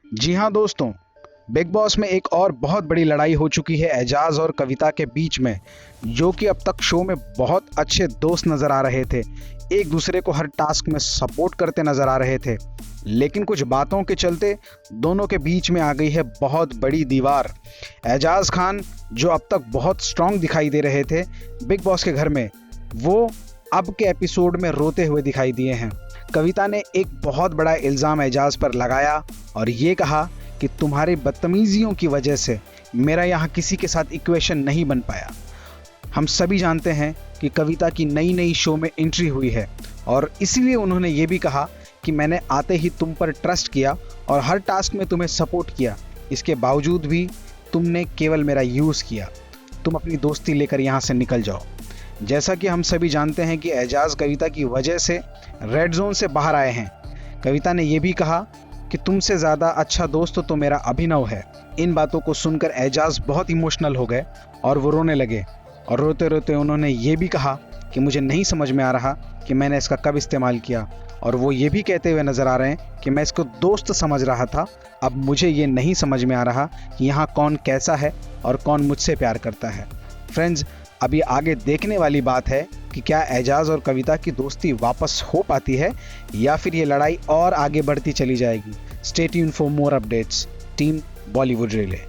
जी हाँ दोस्तों, big boss में एक और बहुत बड़ी लड़ाई हो चुकी है एजाज और कविता के बीच में, जो कि अब तक शो में बहुत अच्छे दोस्त नजर आ रहे थे। एक दूसरे को हर टास्क में सपोर्ट करते नजर आ रहे थे, लेकिन कुछ बातों के चलते दोनों के बीच में आ गई है बहुत बड़ी दीवार। एजाज खान, जो अब तक बहुत स्ट्रांग दिखाई दे रहे थे बिग बॉस के घर में, वो अब के एपिसोड में रोते हुए दिखाई दिए हैं। कविता ने एक बहुत बड़ा इल्ज़ाम एजाज पर लगाया और ये कहा कि तुम्हारी बदतमीजियों की वजह से मेरा यहाँ किसी के साथ इक्वेशन नहीं बन पाया। हम सभी जानते हैं कि कविता की नई नई शो में एंट्री हुई है और इसीलिए उन्होंने ये भी कहा कि मैंने आते ही तुम पर ट्रस्ट किया और हर टास्क में तुम्हें सपोर्ट किया, इसके बावजूद भी तुमने केवल मेरा यूज़ किया। तुम अपनी दोस्ती लेकर यहाँ से निकल जाओ। जैसा कि हम सभी जानते हैं कि एजाज कविता की वजह से रेड जोन से बाहर आए हैं। कविता ने यह भी कहा कि तुमसे ज़्यादा अच्छा दोस्त तो मेरा अभिनव है। इन बातों को सुनकर एजाज बहुत इमोशनल हो गए और वो रोने लगे और रोते रोते उन्होंने ये भी कहा कि मुझे नहीं समझ में आ रहा कि मैंने इसका कब इस्तेमाल किया, और वो ये भी कहते हुए नज़र आ रहे हैं कि मैं इसको दोस्त समझ रहा था, अब मुझे ये नहीं समझ में आ रहा कि यहाँ कौन कैसा है और कौन मुझसे प्यार करता है। फ्रेंड्स, अभी आगे देखने वाली बात है कि क्या एजाज और कविता की दोस्ती वापस हो पाती है या फिर ये लड़ाई और आगे बढ़ती चली जाएगी। Stay tuned for more updates. Team Bollywood relay.